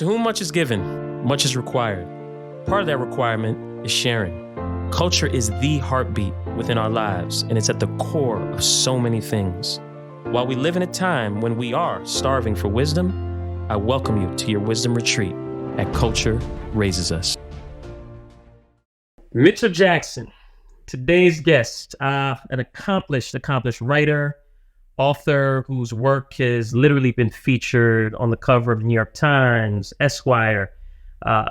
To whom much is given, much is required. Part of that requirement is sharing. Culture is the heartbeat within our lives, and it's at the core of so many things. While we live in a time when we are starving for wisdom, I welcome you to your wisdom retreat at Culture Raises Us. Mitchell Jackson, today's guest, an accomplished writer, author whose work has literally been featured on the cover of the New York Times, Esquire,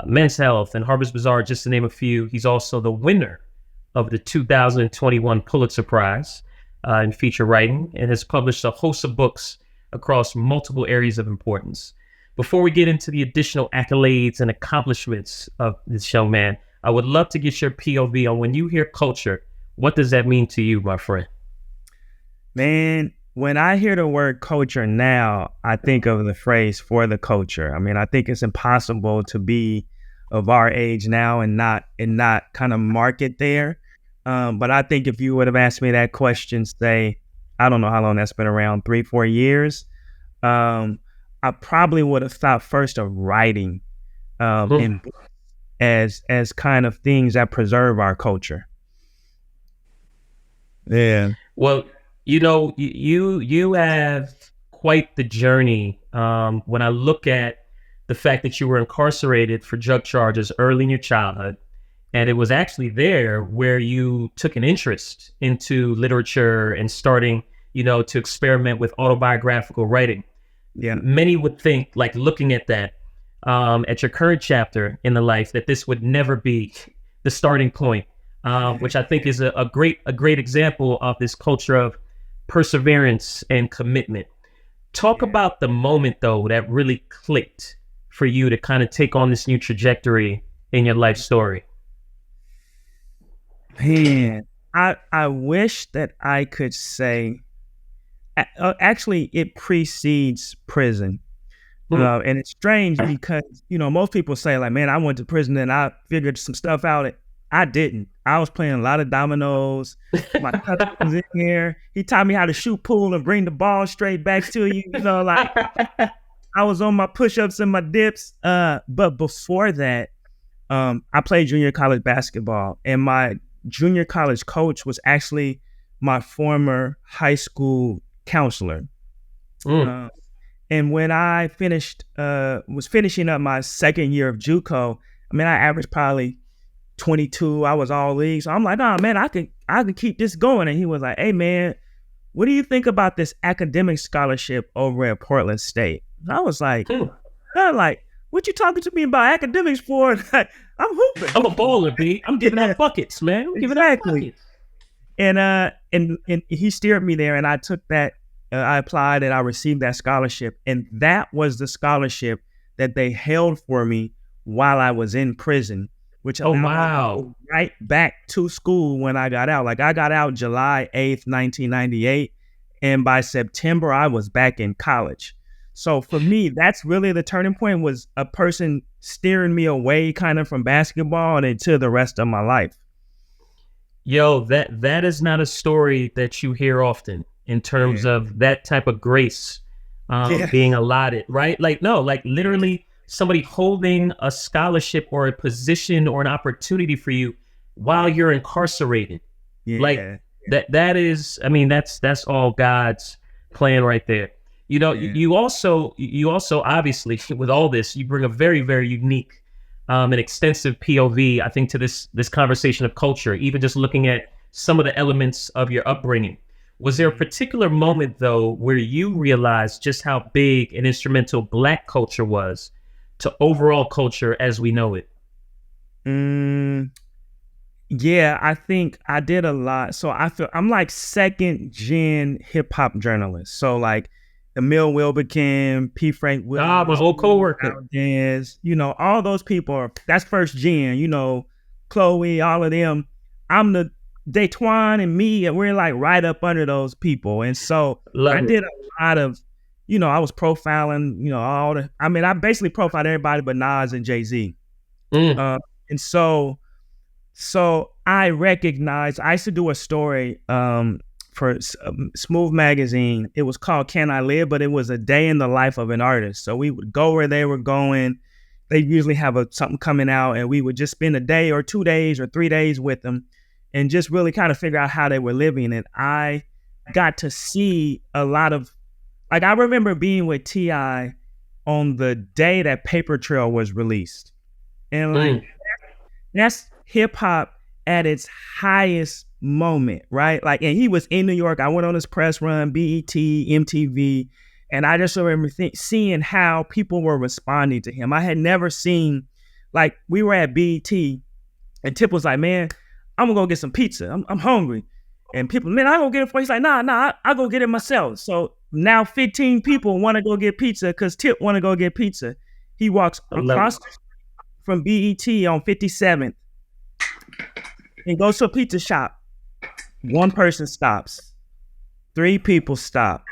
Men's Health, and Harper's Bazaar, just to name a few. He's also the winner of the 2021 Pulitzer Prize in feature writing and has published a host of books across multiple areas of importance. Before we get into the additional accolades and accomplishments of this young man, I would love to get your POV on when you hear culture, what does that mean to you, my friend? Man, when I hear the word culture now, I think of the phrase for the culture. I mean, I think it's impossible to be of our age now and not kind of mark it there. But I think if you would have asked me that question, say, I don't know how long that's been around, 3-4 years, I probably would have thought first of writing in as kind of things that preserve our culture. Yeah. Well, you know, you have quite the journey. When I look at the fact that you were incarcerated for drug charges early in your childhood, and it was actually there where you took an interest into literature and starting, to experiment with autobiographical writing. Yeah. Many would think, like looking at that, at your current chapter in the life, that this would never be the starting point, which I think is a great example of this culture of perseverance and commitment. Talk about the moment, though, that really clicked for you to kind of take on this new trajectory in your life story. Man, I wish that I could say, actually, it precedes prison. And it's strange because, most people say like, man, I went to prison and I figured some stuff out. I didn't. I was playing a lot of dominoes. My cousin was in here. He taught me how to shoot pool and bring the ball straight back to you. Like I was on my push-ups and my dips. But before that, I played junior college basketball, and my junior college coach was actually my former high school counselor. And when I was finishing up my second year of JUCO, I averaged probably 22. I was all league. So I'm like, oh man, I can keep this going. And he was like, hey man, what do you think about this academic scholarship over at Portland State? And I was like, what you talking to me about academics for? I'm hooping. I'm a baller, B. I'm giving out buckets, man. I'm giving out buckets. And he steered me there, and I took that. I applied and I received that scholarship. And that was the scholarship that they held for me while I was in prison, which allowed me to go right back to school when I got out. Like I got out July 8th, 1998. And by September, I was back in college. So for me, that's really the turning point, was a person steering me away kind of from basketball and into the rest of my life. Yo, that is not a story that you hear often. In terms of that type of grace being allotted, right? Like literally somebody holding a scholarship or a position or an opportunity for you while you're incarcerated. That is, that's all God's plan right there. You also obviously with all this, you bring a very, very unique and extensive POV, I think, to this conversation of culture, even just looking at some of the elements of your upbringing. Was there a particular moment, though, where you realized just how big and instrumental Black culture was to overall culture as we know it? Yeah, I think I did a lot. So I feel I'm like second gen hip hop journalist. So like Emil Wilbekin, P. Frank Williams, my old coworker, all those people that's first gen. Chloe, all of them. I'm the Daytwan and me, and we're like right up under those people. And so I did a lot of, I was profiling, I basically profiled everybody but Nas and Jay-Z. And so I recognized, I used to do a story for Smooth Magazine. It was called Can I Live? But it was a day in the life of an artist. So we would go where they were going, they usually have something coming out, and we would just spend a day or 2 days or 3 days with them and just really kind of figure out how they were living. And I got to see a lot of, like, I remember being with T.I. on the day that Paper Trail was released. And like, that's hip hop at its highest moment, right? Like, and he was in New York. I went on his press run, BET, MTV, and I just remember seeing how people were responding to him. I had never seen, like, we were at BET, and Tip was like, "Man, I'm gonna go get some pizza. I'm hungry." And people, "Man, I go get it for you." He's like, "Nah, I go get it myself." So now 15 people want to go get pizza because Tip want to go get pizza. He walks across from BET on 57th and goes to a pizza shop. One person stops. 3 people stop.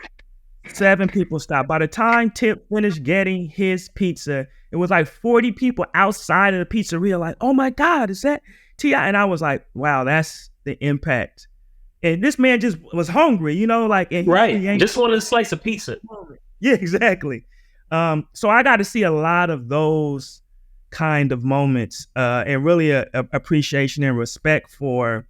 7 people stop. By the time Tip finished getting his pizza, it was like 40 people outside of the pizzeria like, "Oh my God, is that T.I.?" And I was like, wow, that's the impact. And this man just was hungry, you know, like, and he just wanted a slice of pizza. Yeah, exactly. So I got to see a lot of those kind of moments, and really a appreciation and respect for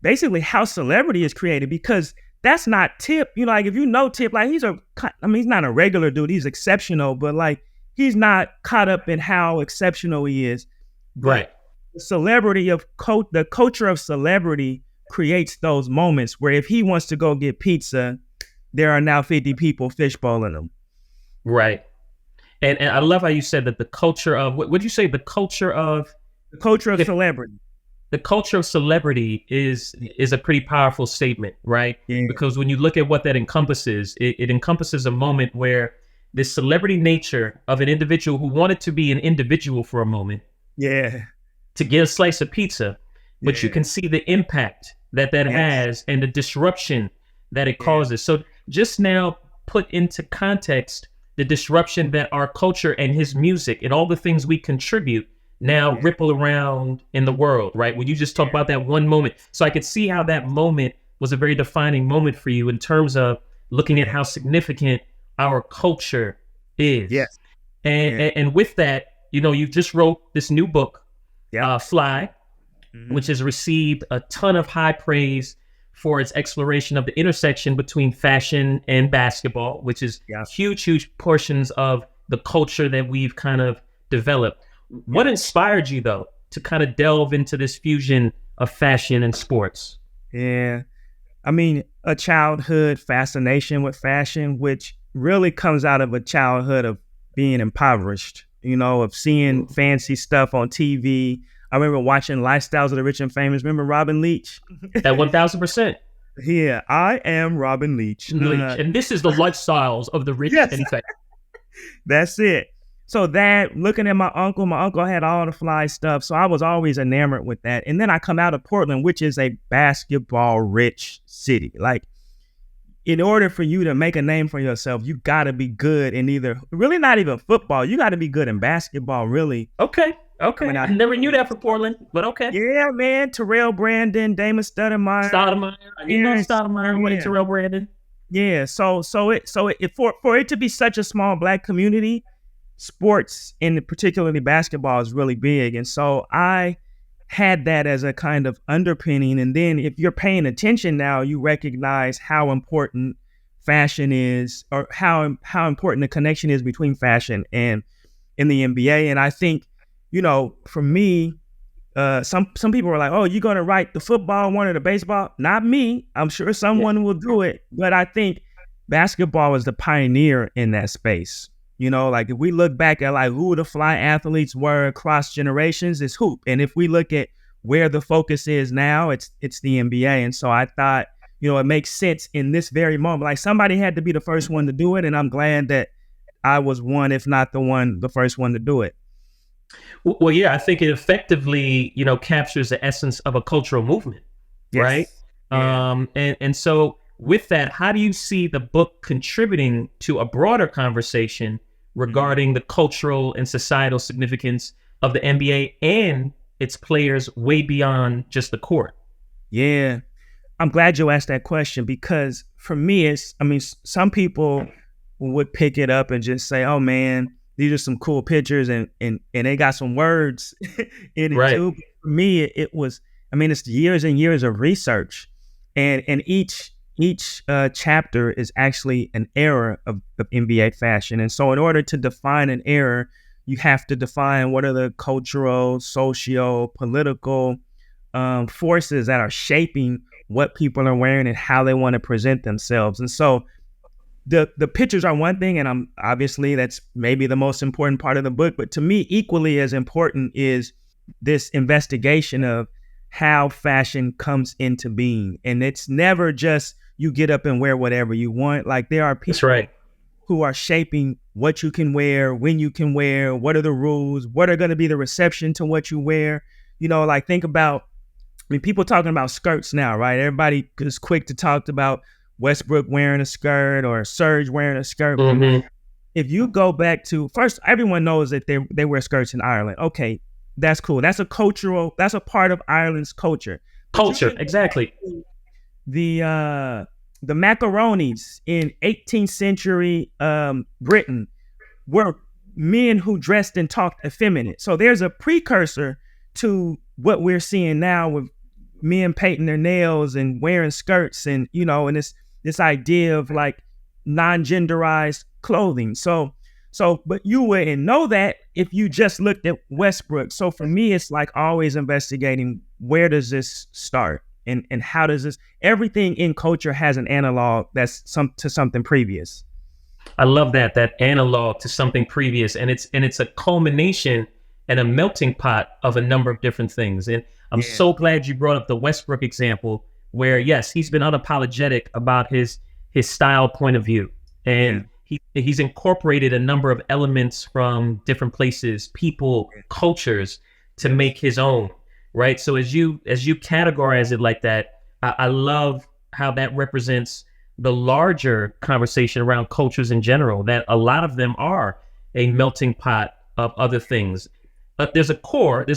basically how celebrity is created, because that's not Tip. You know, like, if you know Tip, like, he's not a regular dude. He's exceptional, but like, he's not caught up in how exceptional he is. Right. The celebrity of the culture of celebrity creates those moments where if he wants to go get pizza, there are now 50 people fishbowling him. Right. And I love how you said that the culture of, what would you say, the culture of celebrity. The culture of celebrity is a pretty powerful statement, right? Yeah. Because when you look at what that encompasses, it encompasses a moment where this celebrity nature of an individual who wanted to be an individual for a moment, to get a slice of pizza, but you can see the impact that has and the disruption that it causes. So just now put into context the disruption that our culture and his music and all the things we contribute now ripple around in the world, right? When you just talk about that one moment. So I could see how that moment was a very defining moment for you in terms of looking at how significant our culture is. Yes. And with that, you know, you just wrote this new book, Fly, which has received a ton of high praise for its exploration of the intersection between fashion and basketball, which is huge portions of the culture that we've kind of developed. What inspired you, though, to kind of delve into this fusion of fashion and sports? Yeah. I mean, a childhood fascination with fashion, which really comes out of a childhood of being impoverished, you know, of seeing fancy stuff on TV. I remember watching Lifestyles of the Rich and Famous. Remember Robin Leach? That 1,000%. Yeah, I am Robin Leach. And this is the lifestyles of the rich and famous. That's it. So that, looking at my uncle had all the fly stuff. So I was always enamored with that. And then I come out of Portland, which is a basketball rich city. Like, in order for you to make a name for yourself, you got to be good in really not even football. You got to be good in basketball, really. Okay. I never knew that for Portland, but okay. Yeah, man. Terrell Brandon, Damon Stoudemire. I didn't know Stoudemire went to Terrell Brandon. Yeah. So for it to be such a small Black community, sports, and particularly basketball, is really big. And so I had that as a kind of underpinning. And then if you're paying attention now, you recognize how important fashion is, or how important the connection is between fashion and in the NBA. And I think, you know, for me, some people were like, "Oh, you're going to write the football one or the baseball?" Not me. I'm sure someone will do it. But I think basketball was the pioneer in that space. You know, like, if we look back at like who the fly athletes were across generations, it's hoop. And if we look at where the focus is now, it's the NBA. And so I thought, you know, it makes sense in this very moment. Like, somebody had to be the first one to do it. And I'm glad that I was one, if not the first one to do it. Well, yeah, I think it effectively, you know, captures the essence of a cultural movement, right? Yeah. And so with that, how do you see the book contributing to a broader conversation regarding the cultural and societal significance of the NBA and its players way beyond just the court? Yeah, I'm glad you asked that question, because for me, some people would pick it up and just say, "Oh man, these are some cool pictures, and they got some words in it Right. too. But for me, it was, I mean, it's years and years of research, and each chapter is actually an era of NBA fashion. And so in order to define an era, you have to define what are the cultural, socio, political forces that are shaping what people are wearing and how they want to present themselves. And so the pictures are one thing, and I'm obviously that's maybe the most important part of the book. But to me, equally as important is this investigation of how fashion comes into being. And it's never just you get up and wear whatever you want. Like there are That's people right. who are shaping what you can wear, when you can wear, what are the rules, what are going to be the reception to what you wear. You know, like think about, I mean, people talking about skirts now, right? Everybody is quick to talk about Westbrook wearing a skirt or Serge wearing a skirt. But Mm-hmm. if you go back to first, everyone knows that they wear skirts in Ireland. Okay, that's cool. That's that's a part of Ireland's culture. But you Culture. can Exactly. the the macaronis in 18th century Britain were men who dressed and talked effeminate. So there's a precursor to what we're seeing now with men painting their nails and wearing skirts, and you know, and this idea of like non-genderized clothing. So but you wouldn't know that if you just looked at Westbrook. So for me, it's like always investigating, where does this start, and how does this, everything in culture has an analog that's to something previous. I love that analog to something previous, and it's a culmination and a melting pot of a number of different things. And I'm Yeah, so glad you brought up the Westbrook example, where yes, he's been unapologetic about his style point of view, yeah, and he's incorporated a number of elements from different places, people, cultures to make his own. Right. So as you categorize it like that, I love how that represents the larger conversation around cultures in general, that a lot of them are a melting pot of other things. But there's a core in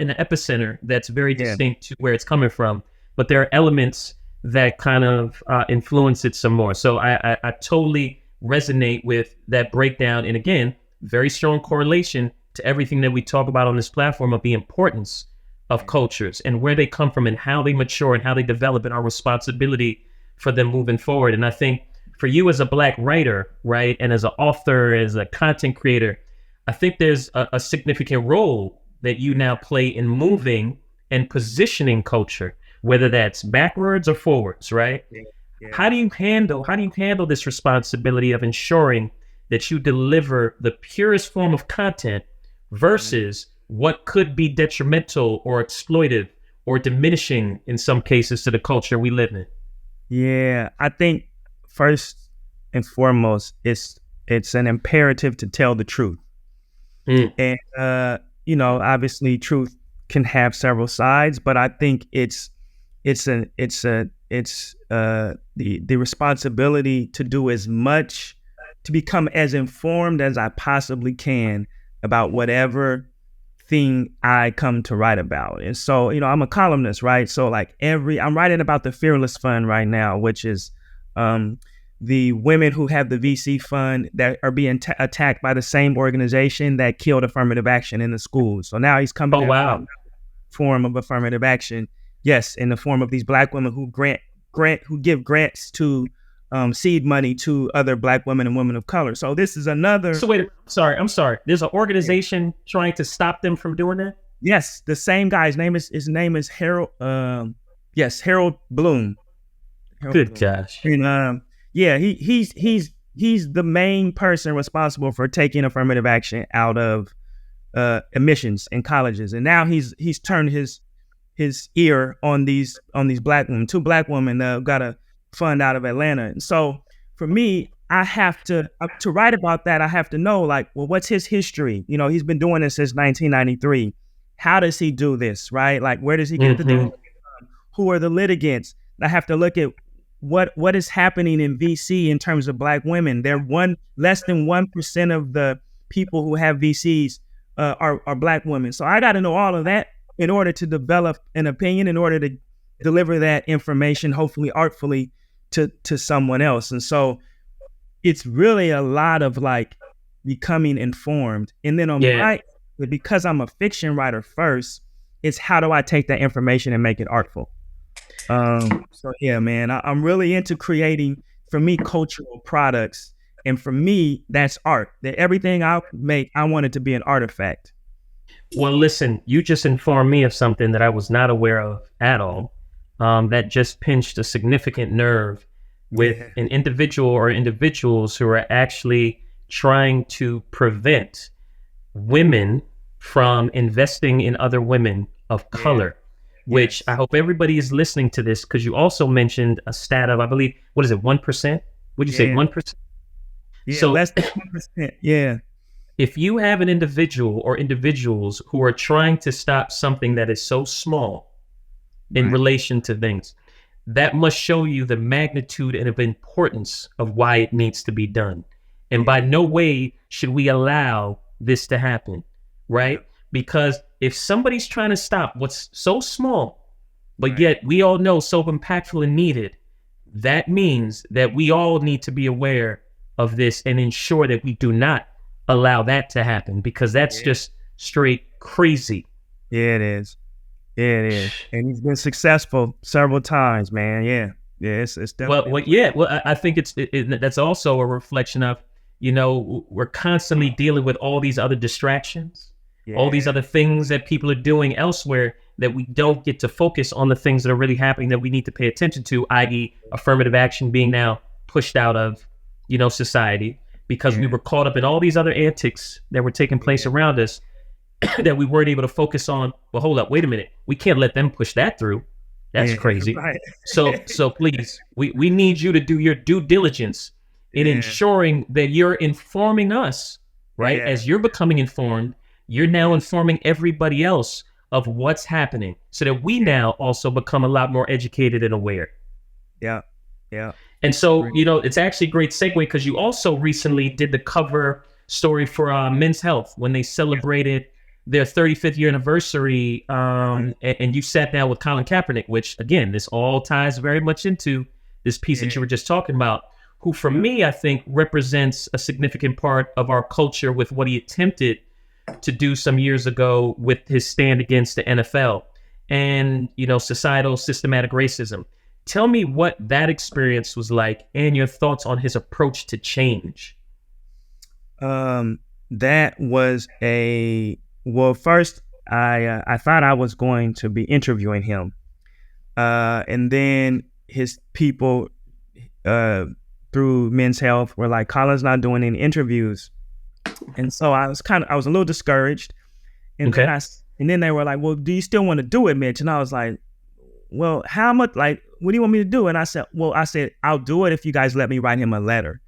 the epicenter that's very yeah, distinct to where it's coming from, but there are elements that kind of influence it some more. So I totally resonate with that breakdown. And again, very strong correlation to everything that we talk about on this platform of the importance of cultures and where they come from and how they mature and how they develop and our responsibility for them moving forward. And I think for you as a Black writer, right, and as an author, as a content creator, I think there's a significant role that you now play in moving and positioning culture, whether that's backwards or forwards, right? yeah, yeah. How do you handle this responsibility of ensuring that you deliver the purest form of content versus what could be detrimental or exploitive or diminishing in some cases to the culture we live in? Yeah, I think first and foremost, it's an imperative to tell the truth. Mm. And you know, obviously truth can have several sides, but I think it's the responsibility to do as much, to become as informed as I possibly can about whatever thing I come to write about. And so, you know, I'm a columnist, right? So like I'm writing about the Fearless Fund right now, which is the women who have the VC fund that are being attacked by the same organization that killed affirmative action in the schools. So now he's coming Oh, in wow. form of affirmative action. Yes, in the form of these Black women who who give grants to seed money to other Black women and women of color. So this is another. So wait, I'm sorry. There's an organization trying to stop them from doing that? Yes, the same guy. His name is Harold. Yes, Harold Bloom. Harold Good Bloom. gosh. And yeah, he's the main person responsible for taking affirmative action out of admissions in colleges, and now he's turned his ear on these Black women. Two Black women got a fund out of Atlanta, and so for me, I have to write about that. I have to know, like, well, what's his history? You know, he's been doing this since 1993. How does he do this? Right? Like, where does he get the Hmm. data from? Who are the litigants? I have to look at what is happening in VC in terms of Black women. They're less than 1% of the people who have VCs are Black women. So I got to know all of that in order to develop an opinion, in order to deliver that information, hopefully artfully, to someone else. And so it's really a lot of like becoming informed. And then on Yeah. my, because I'm a fiction writer first, it's how do I take that information and make it artful? So yeah, man, I'm really into creating, for me, cultural products. And for me, that's art. That everything I make, I want it to be an artifact. Well, listen, you just informed me of something that I was not aware of at all. That just pinched a significant nerve with Yeah. an individual or individuals who are actually trying to prevent women from investing in other women of Yeah. color, which I Yes. hope everybody is listening to this because you also mentioned a stat of, I believe, what is it, 1%? Would you say Yeah. 1%? Yeah. So Less than 1%. Yeah. if you have an individual or individuals who are trying to stop something that is so small in Right. relation to things, that must show you the magnitude and of importance of why it needs to be done. And by Yeah. no way should we allow this to happen, Yeah. right? Because if somebody's trying to stop what's so small, but Right. yet we all know so impactful and needed, that means that we all need to be aware of this and ensure that we do not allow that to happen because that's Yeah. just straight crazy. Yeah, it is. Yeah, it is. And he's been successful several times, man. Yeah. Yeah. It's Well, definitely a well, place. yeah. Well, I think that's also a reflection of, we're constantly dealing with all these other distractions, all these Yeah. other things that people are doing elsewhere that we don't get to focus on the things that are really happening that we need to pay attention to, i.e., affirmative action being now pushed out of, society because we Yeah. were caught up in all these other antics that were taking place Yeah. around us that we weren't able to focus on. Well, hold up, wait a minute. We can't let them push that through. That's Yeah. crazy. Right. So please, we need you to do your due diligence in Yeah. ensuring that you're informing us, right? Yeah. As you're becoming informed, you're now informing everybody else of what's happening so that we now also become a lot more educated and aware. Yeah. Yeah. And so, Great. it's actually a great segue because you also recently did the cover story for Men's Health when they celebrated their 35th year anniversary. Right. And you sat down with Colin Kaepernick, which again, this all ties very much into this piece that you Yeah. were just talking about, who for Yeah. me, I think represents a significant part of our culture with what he attempted to do some years ago with his stand against the NFL and, societal systematic racism. Tell me what that experience was like and your thoughts on his approach to change. That was well. First, I thought I was going to be interviewing him, and then his people through Men's Health were like, "Colin's not doing any interviews," and so I was a little discouraged. And then Okay. and then they were like, "Well, do you still want to do it, Mitch?" And I was like, "Well, how much? Like, what do you want me to do?" And I said, "Well, I'll do it if you guys let me write him a letter,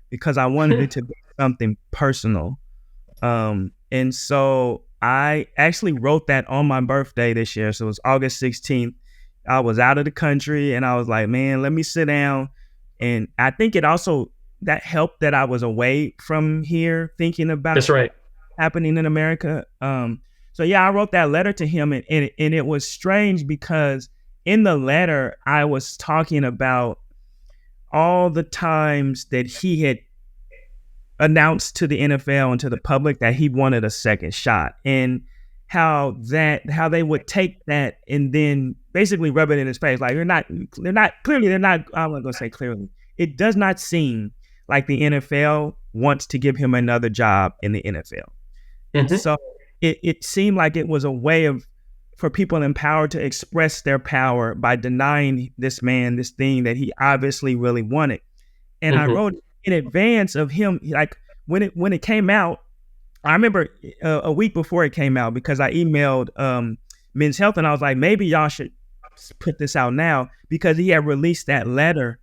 because I wanted it to be something personal." And so I actually wrote that on my birthday this year. So it was August 16th. I was out of the country and I was like, man, let me sit down. And I think it also, that helped that I was away from here thinking about That's right. happening in America. So yeah, I wrote that letter to him, and it was strange because in the letter I was talking about all the times that he had announced to the NFL and to the public that he wanted a second shot, and how they would take that and then basically rub it in his face. Like, they're not, I'm not gonna say clearly. It does not seem like the NFL wants to give him another job in the NFL. And Mm-hmm. so it seemed like it was a way for people in power to express their power by denying this man this thing that he obviously really wanted. And I Mm-hmm. wrote in advance of him, like when it came out. I remember a week before it came out, because I emailed Men's Health and I was like, maybe y'all should put this out now, because he had released that letter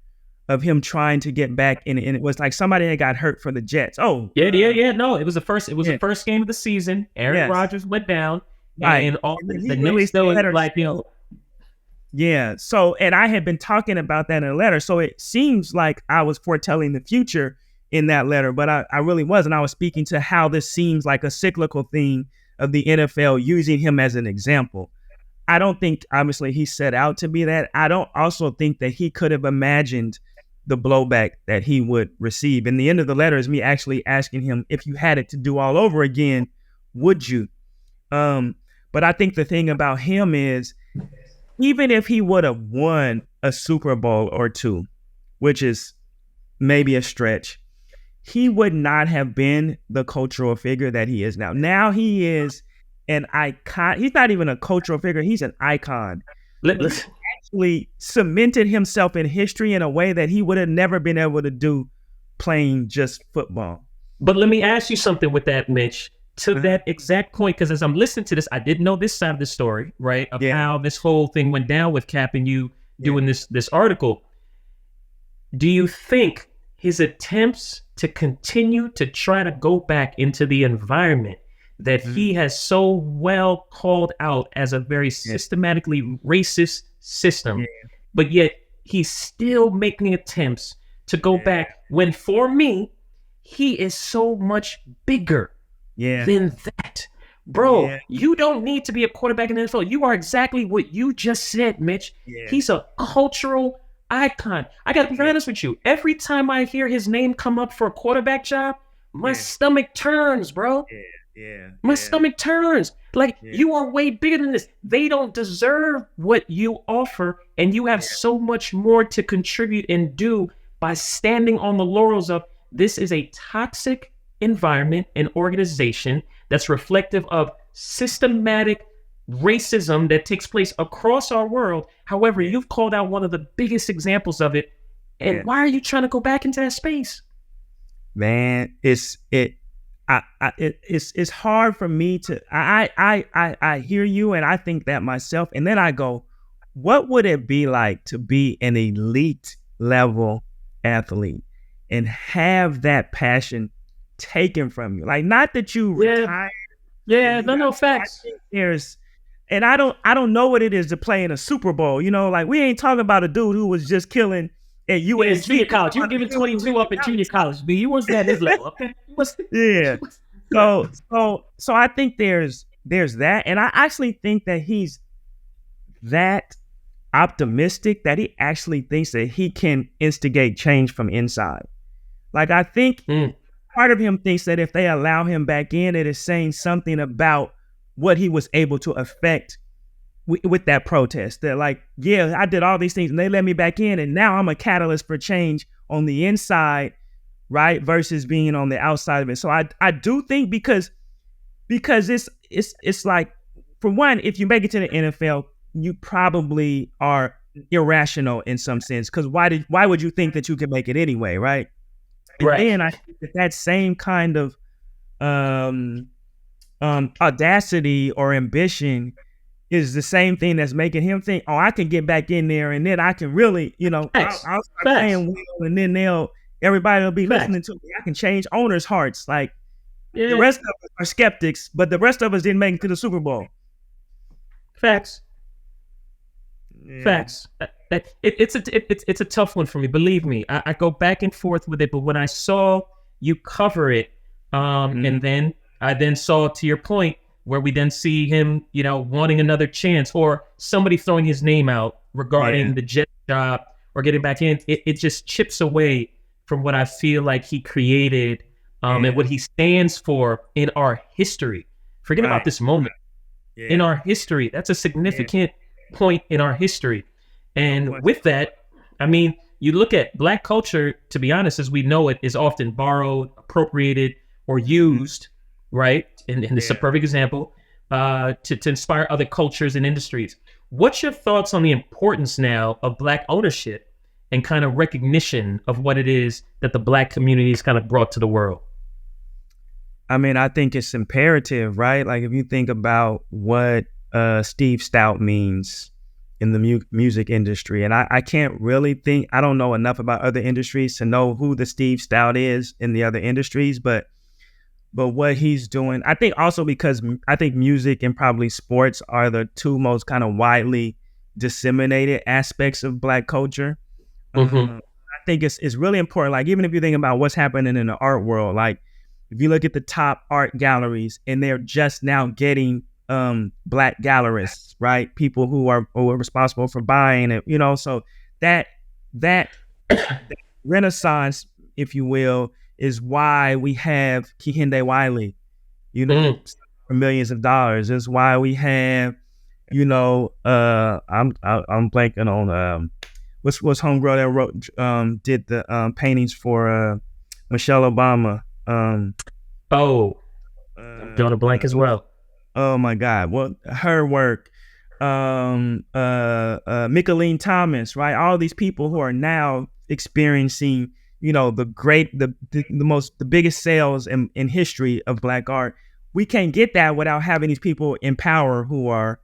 of him trying to get back in, and it was like somebody that got hurt for the Jets. Yeah, yeah, yeah. No, it was the first. It was the Yeah, first game of the season. Aaron yes, Rodgers went down, right. and all And then the he next released the though is letter. like, Yeah. So, and I had been talking about that in a letter. So it seems like I was foretelling the future in that letter, but I really wasn't. I was speaking to how this seems like a cyclical thing of the NFL using him as an example. I don't think, obviously, he set out to be that. I don't also think that he could have imagined the blowback that he would receive. And the end of the letter is me actually asking him, if you had it to do all over again, would you? But I think the thing about him is, even if he would have won a Super Bowl or two, which is maybe a stretch, he would not have been the cultural figure that he is now. Now he is an icon. He's not even a cultural figure. He's an icon. He actually cemented himself in history in a way that he would have never been able to do playing just football. But let me ask you something with that, Mitch, to that exact point, because as I'm listening to this, I didn't know this side of the story, right? Of how this whole thing went down with Cap and you doing this article. Do you think his attempts to continue to try to go back into the environment that he has so well called out as a very systematically racist system, but yet he's still making attempts to go back when, for me, he is so much bigger than that. Bro, you don't need to be a quarterback in the NFL. You are exactly what you just said, Mitch. He's a cultural icon. I got to be honest with you. Every time I hear his name come up for a quarterback job, my stomach turns, bro. My stomach turns. Like, you are way bigger than this. They don't deserve what you offer, and you have so much more to contribute and do by standing on the laurels of, this is a toxic environment and organization that's reflective of systematic racism that takes place across our world. However, you've called out one of the biggest examples of it. And why are you trying to go back into that space? Man, it's hard for me to, I hear you, and I think that myself. And then I go, what would it be like to be an elite level athlete and have that passion taken from you? Like, not that you retired. No, facts. And I don't know what it is to play in a Super Bowl. You know, like, we ain't talking about a dude who was just killing at USC. Junior college. You were giving 22 up at junior college. But you wasn't at his level, okay? So I think there's that. And I actually think that he's that optimistic that he actually thinks that he can instigate change from inside. Like, I think part of him thinks that if they allow him back in, it is saying something about what he was able to affect with that protest. That, like, I did all these things and they let me back in, and now I'm a catalyst for change on the inside, right? Versus being on the outside of it. So I do think because it's like, for one, if you make it to the NFL, you probably are irrational in some sense. Because why would you think that you could make it anyway, right? And then I think that same kind of audacity or ambition is the same thing that's making him think, oh, I can get back in there, and then I can really, I'll start playing well, and then everybody will be listening to me. I can change owners' hearts. Like, the rest of us are skeptics, but the rest of us didn't make it to the Super Bowl. Facts. It's a tough one for me. Believe me, I go back and forth with it. But when I saw you cover it, and then I saw, to your point, where we then see him, wanting another chance, or somebody throwing his name out regarding the Jet job or getting back in, it just chips away from what I feel like he created, and what he stands for in our history. Forget about this moment. In our history, that's a significant point in our history. And with that, I mean, you look at Black culture, to be honest, as we know it, is often borrowed, appropriated, or used, right? And this is a perfect example, to inspire other cultures and industries. What's your thoughts on the importance now of Black ownership and kind of recognition of what it is that the Black community has kind of brought to the world? I mean, I think it's imperative, right? Like, if you think about what Steve Stout means in the music industry, and I can't really think, I don't know enough about other industries to know who the Steve Stout is in the other industries, but what he's doing, I think also because I think music and probably sports are the two most kind of widely disseminated aspects of Black culture. I think it's really important. Like, even if you think about what's happening in the art world, like, if you look at the top art galleries, and they're just now getting Black gallerists, right? People who are responsible for buying it, so that Renaissance, if you will, is why we have Kehinde Wiley, for millions of dollars. It's why we have, I'm blanking on what's homegirl that wrote did the paintings for Michelle Obama. I'm drawing a blank as well. Oh my God! Well, her work, Micheline Thomas, right? All these people who are now experiencing, the biggest sales in history of Black art. We can't get that without having these people in power who are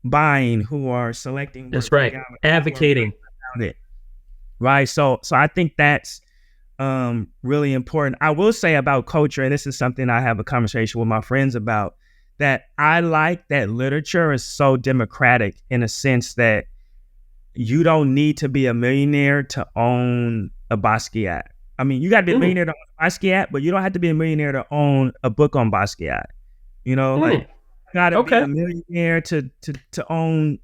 buying, who are selecting. That's right. Advocating. It. Right. So I think that's really important. I will say about culture, and this is something I have a conversation with my friends about, that I like that literature is so democratic in a sense that you don't need to be a millionaire to own a Basquiat. I mean, you got to be a millionaire to own Basquiat, but you don't have to be a millionaire to own a book on Basquiat. Like, you got to be a millionaire to own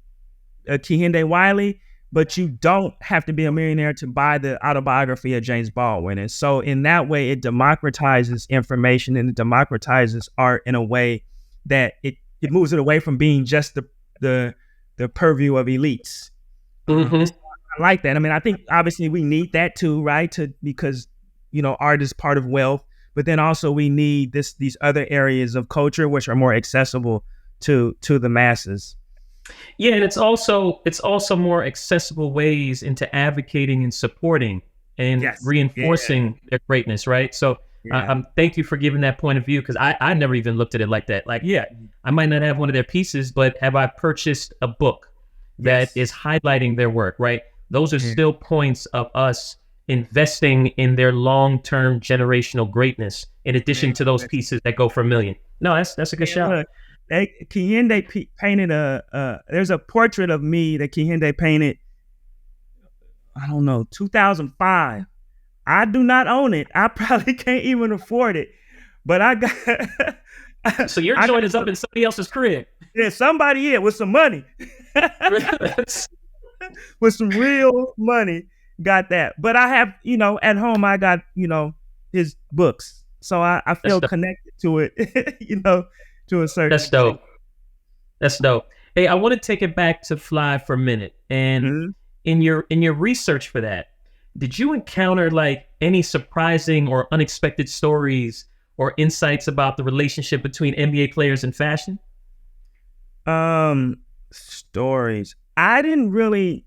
Kehinde Wiley, but you don't have to be a millionaire to buy the autobiography of James Baldwin. And so in that way, it democratizes information and it democratizes art in a way that it moves it away from being just the purview of elites. I like that. I mean, I think obviously we need that too, right? Because art is part of wealth, but then also we need these other areas of culture which are more accessible to the masses. Yeah, and it's also more accessible ways into advocating and supporting and reinforcing their greatness, right? So thank you for giving that point of view, because I never even looked at it like that. Like, I might not have one of their pieces, but have I purchased a book that is highlighting their work, right? Those are still points of us investing in their long-term generational greatness, in addition to those pieces that go for $1 million. No, that's a good shout. Kehinde painted there's a portrait of me that Kehinde painted, I don't know, 2005. I do not own it. I probably can't even afford it, but I got. So your joint is up in somebody else's crib. Yeah, somebody with some money. With some real money, got that. But I have, at home, I got, his books. So I feel connected to it, to a certain That's dope. That's dope. Hey, I want to take it back to Fly for a minute. And in your research for that, did you encounter like any surprising or unexpected stories or insights about the relationship between NBA players and fashion? Stories. I didn't really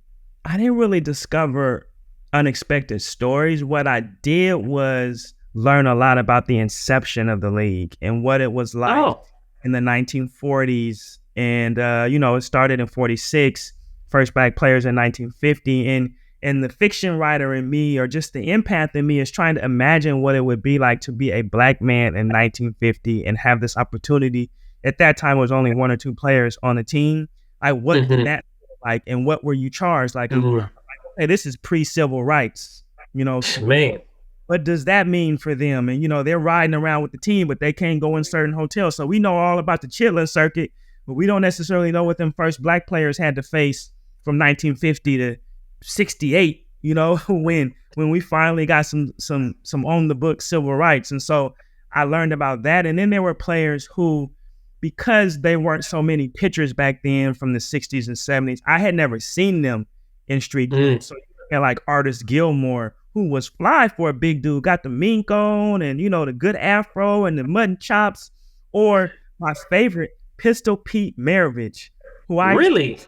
discover unexpected stories. What I did was learn a lot about the inception of the league and what it was like in the 1940s. And, it started in 46, first Black players in 1950. And the fiction writer in me, or just the empath in me, is trying to imagine what it would be like to be a Black man in 1950 and have this opportunity. At that time, it was only 1 or 2 players on the team. What did that feel like, and what were you charged? Like, hey, this is pre-civil rights, Man. What does that mean for them? And, they're riding around with the team, but they can't go in certain hotels. So we know all about the chitlin circuit, but we don't necessarily know what them first Black players had to face from 1950 to 68, when we finally got some on the book civil rights. And so I learned about that. And then there were players who, because there weren't so many pictures back then from the 60s and 70s, I had never seen them in street groups. So like Artist Gilmore, who was fly for a big dude, got the mink on and, the good afro and the mutton chops. Or my favorite, Pistol Pete Maravich, who I really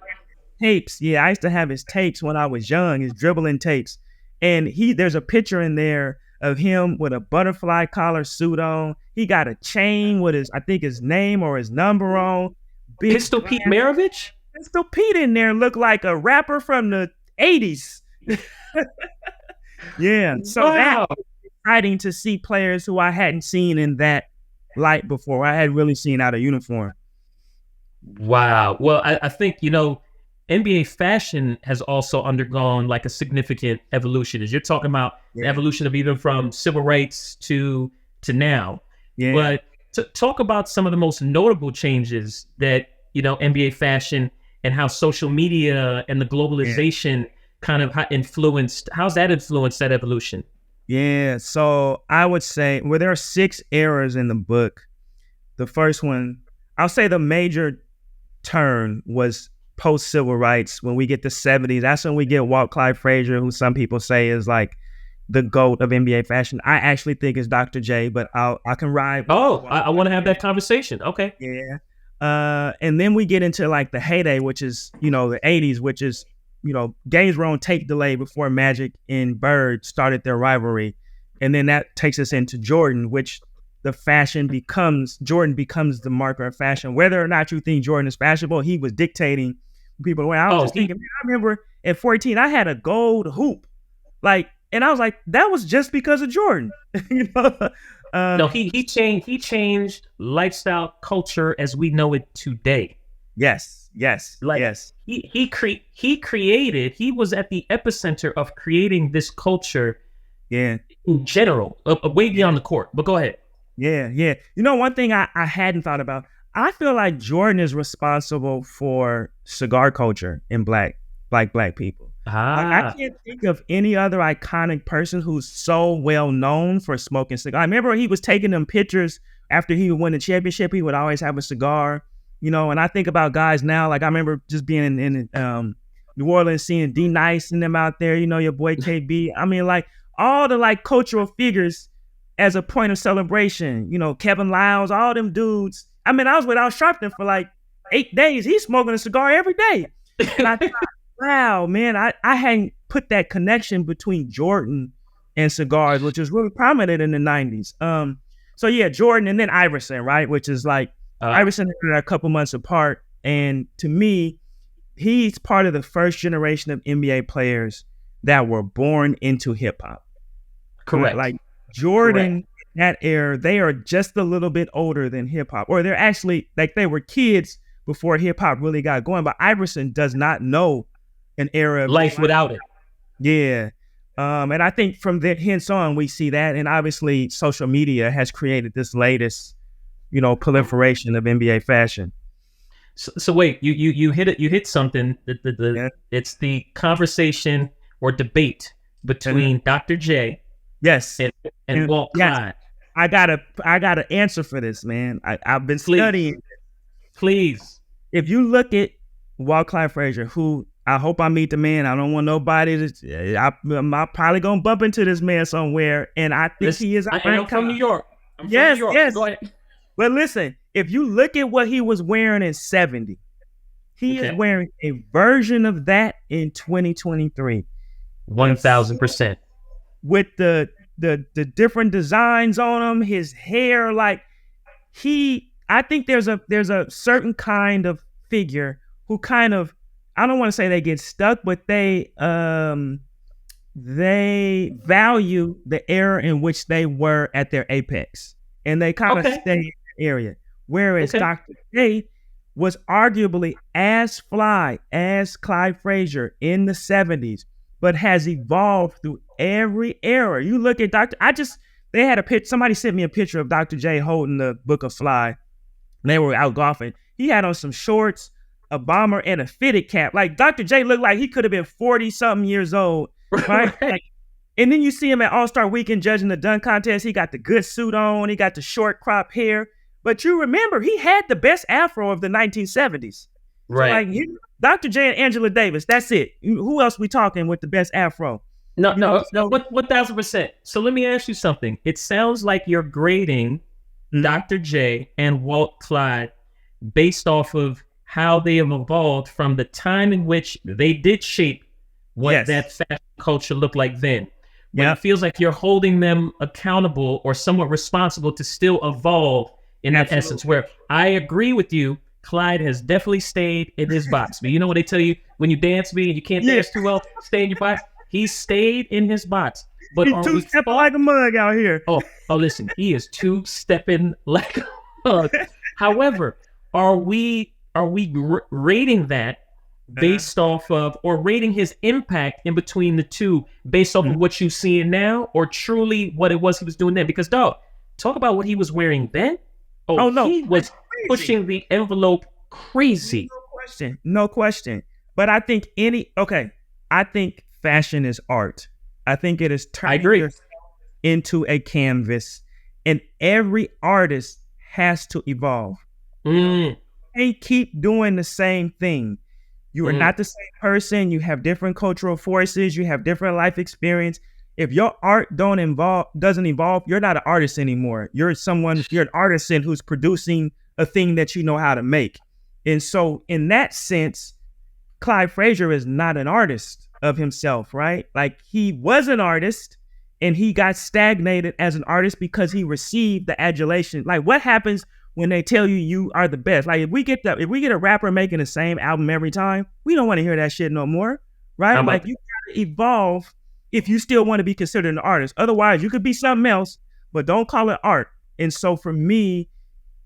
tapes. Yeah, I used to have his tapes when I was young, his dribbling tapes. And there's a picture in there of him with a butterfly collar suit on. He got a chain with his name or his number on. Pistol Pete Maravich? Pistol Pete in there looked like a rapper from the 80s. Yeah. So that was exciting to see players who I hadn't seen in that light before. I had really seen out of uniform. Wow. Well, I think, NBA fashion has also undergone like a significant evolution. As you're talking about the evolution of even from civil rights to now. Yeah. But to talk about some of the most notable changes that, NBA fashion and how social media and the globalization kind of how's that influenced that evolution? Yeah, so I would say, well, there are 6 eras in the book. The first one, I'll say the major turn was post-civil rights. When we get the 70s, that's when we get Walt Clyde Frazier, who some people say is like the GOAT of NBA fashion. I actually think it's Dr. J, but I can ride. Oh, I want to have that conversation. Okay. Yeah. And then we get into like the heyday, which is, the 80s, which is, games were on tape delay before Magic and Bird started their rivalry. And then that takes us into Jordan, which Jordan becomes the marker of fashion. Whether or not you think Jordan is fashionable, he was dictating people. When I was just thinking, man, I remember at 14, I had a gold hoop. And I was like, that was just because of Jordan. No, he changed lifestyle culture as we know it today. Yes. He was at the epicenter of creating this culture. Yeah. In general, way beyond the court. But go ahead. Yeah. One thing I hadn't thought about, I feel like Jordan is responsible for cigar culture in black people. I can't think of any other iconic person who's so well known for smoking cigars. I remember he was taking them pictures after he would win the championship. He would always have a cigar, and I think about guys now, like I remember just being in New Orleans, seeing D Nice and them out there, your boy KB. I mean, like all the like cultural figures as a point of celebration, Kevin Lyles, all them dudes. I mean, I was with Al Sharpton for like 8 days. He's smoking a cigar every day. And I thought, wow, man, I hadn't put that connection between Jordan and cigars, which was really prominent in the 90s. So yeah, Jordan and then Iverson, right? Which is like Iverson and a couple months apart. And to me, he's part of the first generation of NBA players that were born into hip hop. Correct. Like Jordan, that era, they are just a little bit older than hip hop, or they're actually like they were kids before hip hop really got going. But Iverson does not know an era of life without it. Yeah. And I think from hence on, we see that. And obviously social media has created this latest, proliferation of NBA fashion. So wait, you hit something. It's the conversation or debate between Dr. J. Yes. And Walt Clyde. I gotta answer for this, man. I've been studying. Please. If you look at Walt Clyde Frazier, who I hope I meet the man. I don't want nobody to. I'm probably gonna bump into this man somewhere, and I think he is. I'm from New York. Yes. Go ahead. But listen, if you look at what he was wearing in '70, he is wearing a version of that in 2023. 1,000%. With the different designs on him, his hair, I think there's a certain kind of figure who kind of, I don't want to say they get stuck, but they value the era in which they were at their apex, and they kind of stay in the area. Whereas Dr. J was arguably as fly as Clyde Frazier in the 70s, but has evolved through every era. You look at they had a picture, somebody sent me a picture of Dr. J holding the Book of Fly, and they were out golfing. He had on some shorts, a bomber, and a fitted cap. Like Dr. J looked like he could have been 40-something years old, right? And then you see him at All-Star Weekend judging the dunk contest. He got the good suit on. He got the short crop hair. But you remember, he had the best afro of the 1970s. Right. So Dr. J and Angela Davis, that's it. Who else we talking with the best afro? No, 1,000%. So let me ask you something. It sounds like you're grading Dr. J and Walt Clyde based off of how they have evolved from the time in which they did shape what that fashion culture looked like then. It feels like you're holding them accountable or somewhat responsible to still evolve in that essence, where I agree with you, Clyde has definitely stayed in his box. But you know what they tell you when you dance and you can't dance too well, stay in your box? He stayed in his box. But he's two-stepping like a mug out here. Oh, listen, he is two-stepping like a mug. However, are we rating that based off of, or rating his impact in between the two based off of what you see now, or truly what it was he was doing then? Because dog, talk about what he was wearing then. Oh no, he was pushing the envelope crazy. No question. But I think fashion is art. I think it is I turning agree. yourself into a canvas, and every artist has to evolve. Mm, Can't keep doing the same thing. You are mm. not the same person. You have different cultural forces. You have different life experience. If your art doesn't evolve, you're not an artist anymore. You're an artisan who's producing a thing that you know how to make. And so in that sense, Clyde Frazier is not an artist of himself, right? Like he was an artist and he got stagnated as an artist because he received the adulation. Like what happens when they tell you you are the best? Like if we get a rapper making the same album every time, we don't want to hear that shit no more, How right? about Like you gotta evolve if you still want to be considered an artist. Otherwise, you could be something else, but don't call it art. And so for me,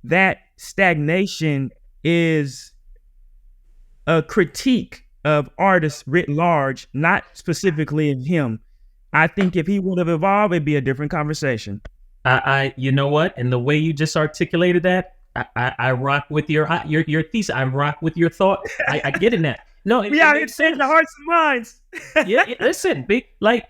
that stagnation is a critique of artists writ large, not specifically of him. I think if he would have evolved, it'd be a different conversation. you know what? And the way you just articulated that, I rock with your thesis. I rock with your thought. I get in that. No, We out here changing the hearts and minds. Listen,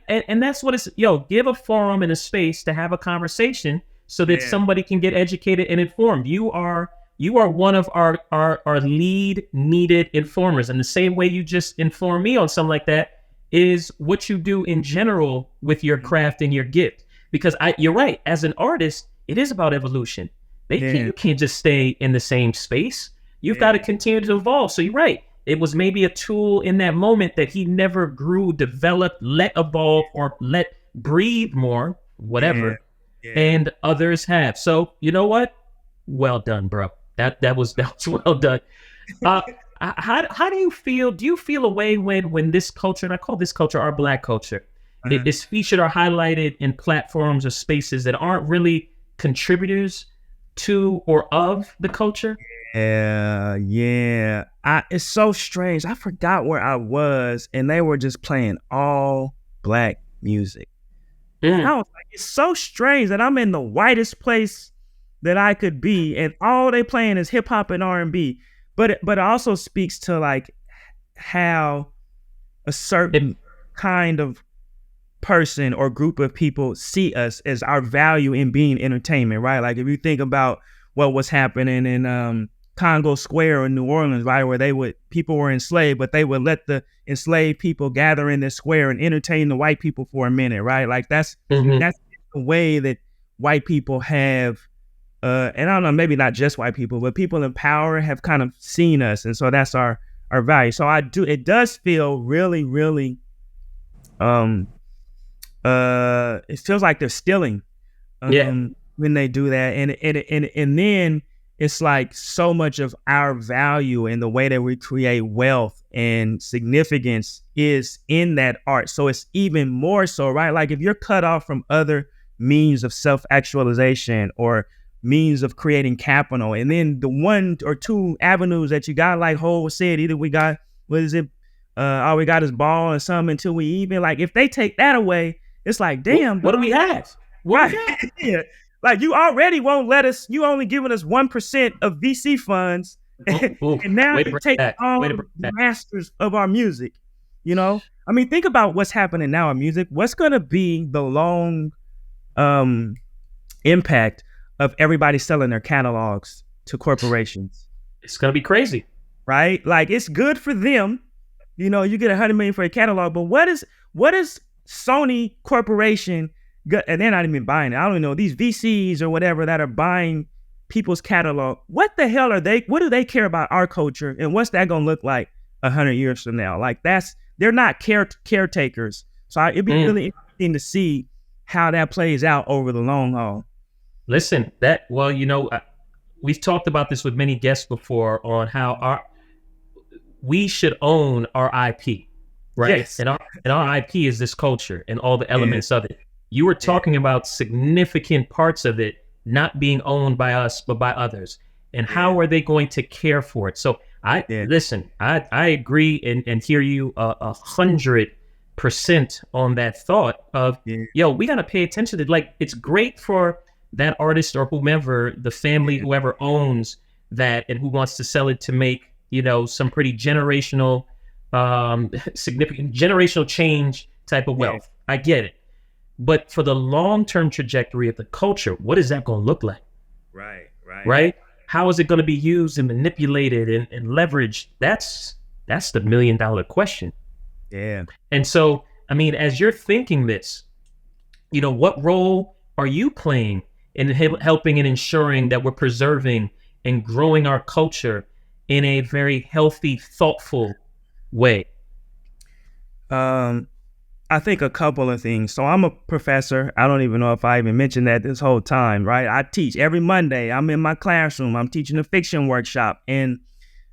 and that's what it's. Give a forum and a space to have a conversation so that somebody can get educated and informed. You are one of our lead needed informers, and the same way you just informed me on something like that is what you do in general with your craft and your gift. Because you're right, as an artist, it is about evolution. You can't just stay in the same space. You've got to continue to evolve. So you're right. It was maybe a tool in that moment that he never grew, developed, let evolve, or let breathe more, whatever. And others have. So you know what? Well done, bro. That was well done. How do you feel? Do you feel a way when this culture, and I call this culture our Black culture, is featured or highlighted in platforms or spaces that aren't really contributors to or of the culture? Yeah. It's so strange. I forgot where I was, and they were just playing all Black music. And I was like, it's so strange that I'm in the whitest place that I could be, and all they playing is hip hop and R&B. But it also speaks to like how a certain kind of person or group of people see us as our value in being entertainment, right? Like if you think about what was happening in Congo Square in New Orleans, right, where people were enslaved, but they would let the enslaved people gather in this square and entertain the white people for a minute, right? Like that's the way that white people have, and I don't know, maybe not just white people, but people in power have kind of seen us, and so that's our value. So it does feel really, really, it feels like they're stealing, when they do that, and then it's like so much of our value and the way that we create wealth and significance is in that art. So it's even more so, right? Like if you're cut off from other means of self-actualization or means of creating capital, and then the one or two avenues that you got, like Hov said, either we got, all we got is ball and something until we even, like if they take that away, it's like, damn, what do we have? Yeah. Like you already won't let us, you only giving us 1% of VC funds, and now you take all the masters of our music. I mean, think about what's happening now in music. What's going to be the long impact of everybody selling their catalogs to corporations? It's going to be crazy. Right? Like it's good for them. You get $100 million for a catalog, but what is Sony Corporation, and they're not even buying it. I don't know, these VCs or whatever that are buying people's catalog. What the hell what do they care about our culture, and what's that gonna look like 100 years from now? Like they're not caretakers. So it'd be really interesting to see how that plays out over the long haul. Listen, we've talked about this with many guests before on how we should own our IP, right? Yes. And our IP is this culture and all the elements of it. You were talking about significant parts of it not being owned by us, but by others. And how are they going to care for it? So listen, I agree and hear you 100% on that thought of, we got to pay attention to, like, it's great for that artist or whomever, the family, whoever owns that and who wants to sell it to make, some pretty generational significant generational change type of wealth. I get it. But for the long-term trajectory of the culture, what is that going to look like? Right? How is it going to be used and manipulated and leveraged? That's the $1,000,000 question. Yeah. And so, I mean, as you're thinking this, what role are you playing in helping and ensuring that we're preserving and growing our culture in a very healthy, thoughtful way? I think a couple of things. So I'm a professor. I don't even know if I even mentioned that this whole time, right? I teach every Monday. I'm in my classroom. I'm teaching a fiction workshop. And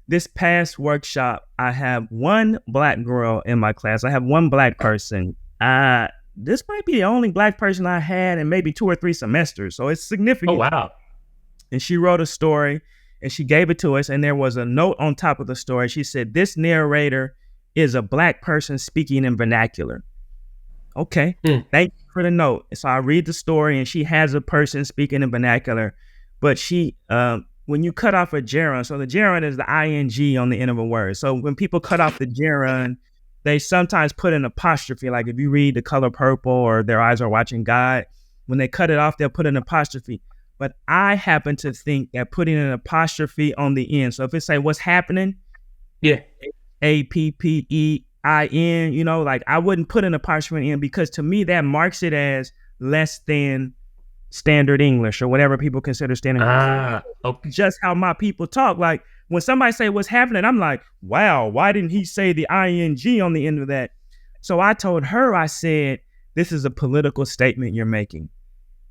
this past workshop, I have one Black girl in my class. I have one Black person. This might be the only Black person I had in maybe 2 or 3 semesters. So it's significant. Oh, wow. And she wrote a story and she gave it to us. And there was a note on top of the story. She said, "This narrator is a Black person speaking in vernacular." Okay, thank you for the note. So I read the story and she has a person speaking in vernacular, but she, when you cut off a gerund, so the gerund is the ing on the end of a word. So when people cut off the gerund, they sometimes put an apostrophe. Like if you read The Color Purple or Their Eyes Are Watching God, when they cut it off, they'll put an apostrophe. But I happen to think that putting an apostrophe on the end. So if it say "what's happening," yeah, APPEIN, like I wouldn't put an apostrophe in because to me that marks it as less than standard English or whatever people consider standard English. Okay. Just how my people talk. Like when somebody say "what's happening," I'm like, wow, why didn't he say the ing on the end of that? So I told her, I said, this is a political statement you're making.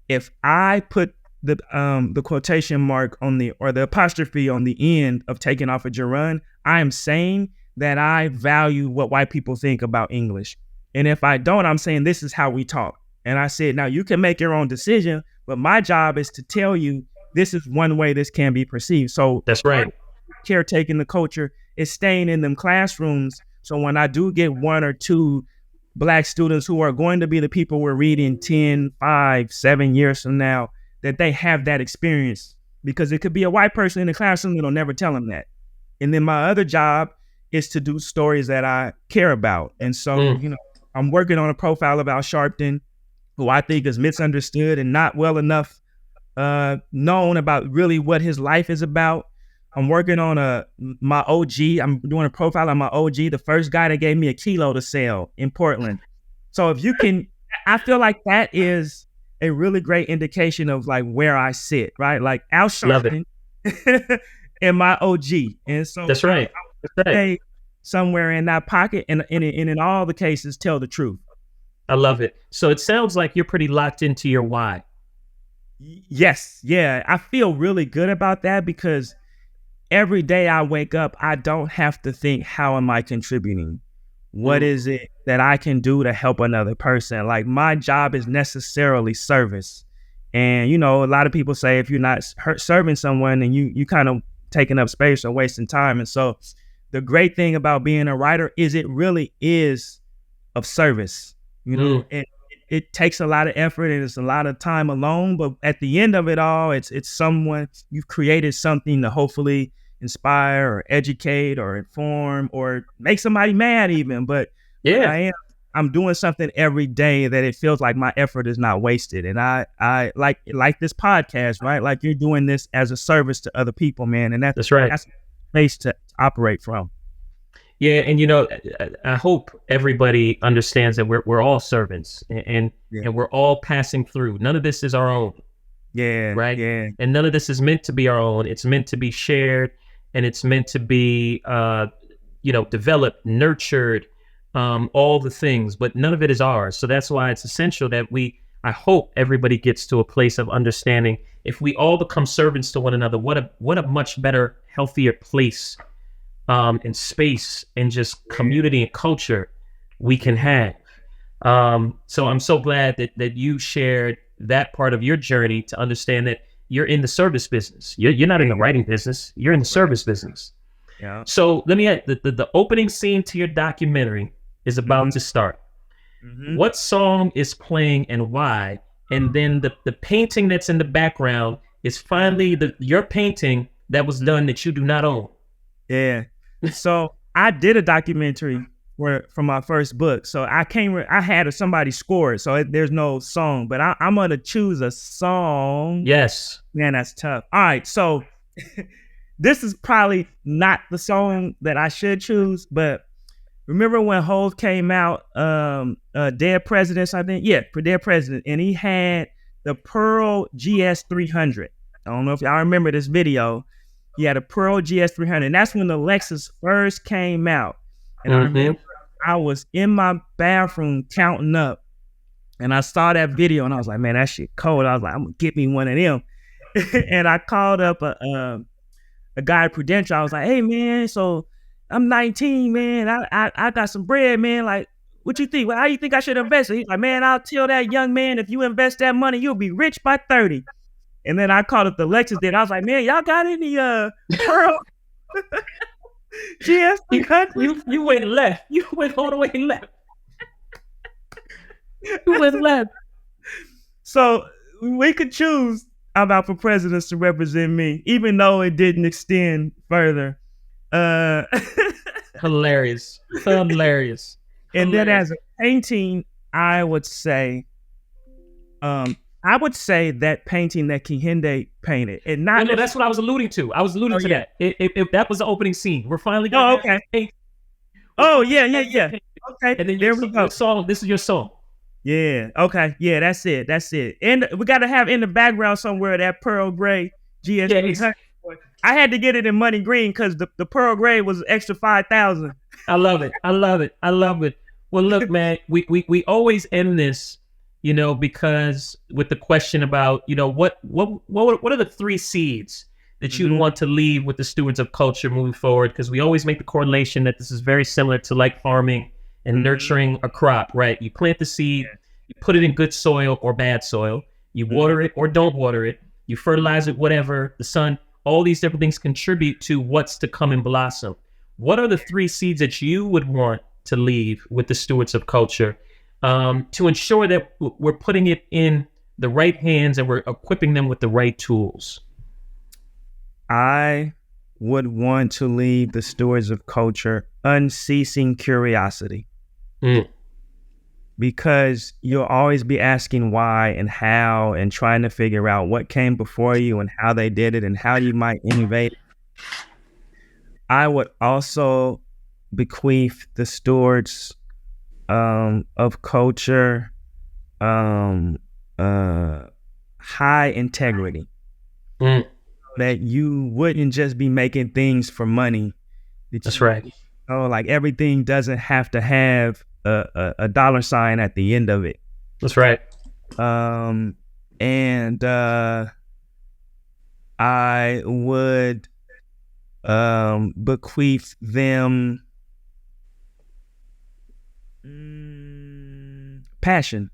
If I put the quotation mark on or the apostrophe on the end of taking off a gerund, I am saying that I value what white people think about English. And if I don't, I'm saying this is how we talk. And I said, now you can make your own decision, but my job is to tell you this is one way this can be perceived. So that's right. Caretaking the culture is staying in them classrooms. So when I do get 1 or 2 Black students who are going to be the people we're reading 10, 5, 7 years from now, that they have that experience, because it could be a white person in the classroom that'll never tell them that. And then my other job is to do stories that I care about. And so, I'm working on a profile about Sharpton, who I think is misunderstood and not well enough known about really what his life is about. I'm working on my OG. I'm doing a profile on my OG, the first guy that gave me a kilo to sell in Portland. So if you can, I feel like that is a really great indication of like where I sit, right? Like Al Sharpton and my OG. And so that's right. Stay somewhere in that pocket and in all the cases tell the truth. I love it. So it sounds like you're pretty locked into your why. Yes. Yeah. I feel really good about that because every day I wake up, I don't have to think, how am I contributing? What is it that I can do to help another person? Like my job is necessarily service. And, a lot of people say if you're not serving someone, then you kind of taking up space or wasting time. And so the great thing about being a writer is it really is of service. It takes a lot of effort and it's a lot of time alone, but at the end of it all, it's someone, you've created something to hopefully inspire or educate or inform or make somebody mad even. But I'm doing something every day that it feels like my effort is not wasted. And I like this podcast, right? Like you're doing this as a service to other people, man. And that's right. That's a place to operate from. Yeah, and I hope everybody understands that we're all servants and we're all passing through. None of this is our own. Yeah. Right. Yeah. And none of this is meant to be our own. It's meant to be shared, and it's meant to be, developed, nurtured, all the things. But none of it is ours. So that's why it's essential that I hope everybody gets to a place of understanding. If we all become servants to one another, what a much better, healthier place. And space and just community and culture we can have. So I'm so glad that you shared that part of your journey to understand that you're in the service business. You're not in the writing business. You're in the service business. Yeah. So let me add, the opening scene to your documentary is about to start. Mm-hmm. What song is playing and why? And then the painting that's in the background is finally your painting that was done that you do not own. Yeah. So I did a documentary for my first book, so I had somebody score it, so there's no song, but I'm gonna choose a song. Yes. Man, that's tough. All right, so this is probably not the song that I should choose, but remember when Hov came out, Dead Presidents, I think? Yeah, for Dead President, and he had the Pearl GS300. I don't know if y'all remember this video. He had a Pearl GS300, and that's when the Lexus first came out. And I remember I was in my bathroom counting up, and I saw that video, and I was like, man, that shit cold. I was like, I'm gonna get me one of them. And I called up a guy at Prudential. I was like, hey man, so I'm 19, man. I got some bread, man. Like, what you think? How you think I should invest? He's like, man, I'll tell that young man, if you invest that money, you'll be rich by 30. And then I called up the Lexus then. I was like, man, y'all got any Pearl GS? You went left. You went all the way left. You went left. So we could choose about for presidents to represent me, even though it didn't extend further. Hilarious. Hilarious. And then as a painting, I would say that painting that Kehinde painted, and not. No, that's what I was alluding to. I was alluding to that. If that was the opening scene, we're finally. Oh, okay. Yeah. Okay. And then there we go. Song. This is your song. Yeah. Okay. Yeah. That's it. And we got to have in the background somewhere that Pearl Gray GS. Yeah, I had to get it in money green because the Pearl Gray was extra 5,000. I love it. Well, look, man, we always end this, because with the question about, what are the 3 seeds that you'd want to leave with the stewards of culture moving forward? Because we always make the correlation that this is very similar to like farming and nurturing a crop, right? You plant the seed, you put it in good soil or bad soil, you water it or don't water it, you fertilize it, whatever, the sun, all these different things contribute to what's to come and blossom. What are the 3 seeds that you would want to leave with the stewards of culture to ensure that we're putting it in the right hands and we're equipping them with the right tools? I would want to leave the stewards of culture unceasing curiosity. Because you'll always be asking why and how and trying to figure out what came before you and how they did it and how you might innovate. I would also bequeath the stewards of culture high integrity. That you wouldn't just be making things for money. That's right. Like everything doesn't have to have a dollar sign at the end of it. That's right. And I would bequeath them passion.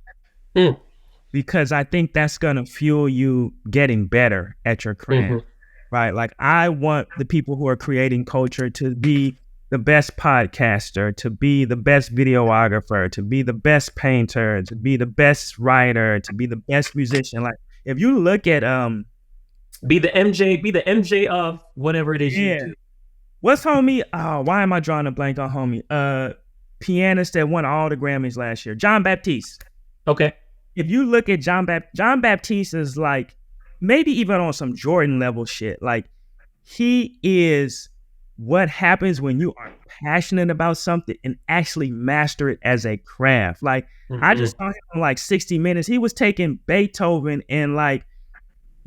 Because I think that's gonna fuel you getting better at your craft. Right? Like I want the people who are creating culture to be the best podcaster, to be the best videographer, to be the best painter, to be the best writer, to be the best musician. Like if you look at be the MJ of whatever it is you do. What's homie? Oh, why am I drawing a blank on homie? Pianist that won all the Grammys last year, John Baptiste. Okay. If you look at John Baptiste is like maybe even on some Jordan level shit. Like he is what happens when you are passionate about something and actually master it as a craft. Like I just saw him in like 60 Minutes. He was taking Beethoven and like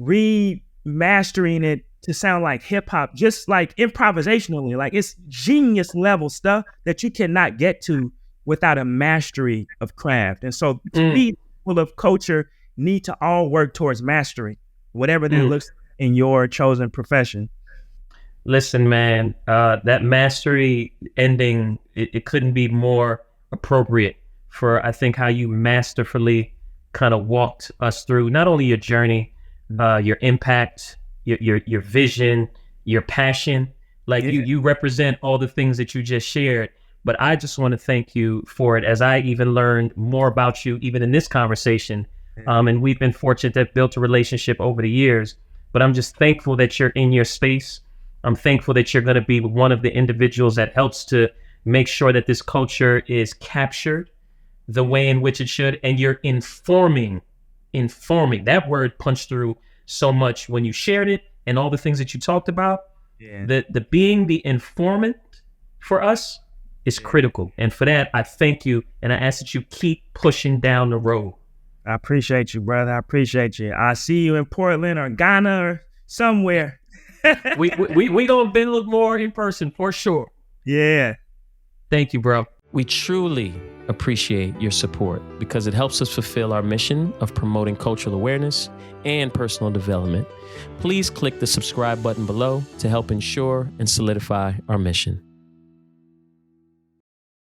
remastering it to sound like hip hop, just like improvisationally. Like it's genius level stuff that you cannot get to without a mastery of craft. And so to be full of culture need to all work towards mastery, whatever that looks in your chosen profession. Listen, man, that mastery ending, it couldn't be more appropriate for, I think, how you masterfully kind of walked us through not only your journey, your impact, your vision, your passion. Like you represent all the things that you just shared. But I just want to thank you for it, as I even learned more about you, even in this conversation. And we've been fortunate to have built a relationship over the years. But I'm just thankful that you're in your space. I'm thankful that you're going to be one of the individuals that helps to make sure that this culture is captured the way in which it should. And you're informing. That word punched through so much when you shared it and all the things that you talked about. Yeah. The being the informant for us is critical. And for that, I thank you. And I ask that you keep pushing down the road. I appreciate you, brother. I appreciate you. I see you in Portland or Ghana or somewhere. we gonna build more in person for sure. Yeah. Thank you, bro. We truly appreciate your support because it helps us fulfill our mission of promoting cultural awareness and personal development. Please click the subscribe button below to help ensure and solidify our mission.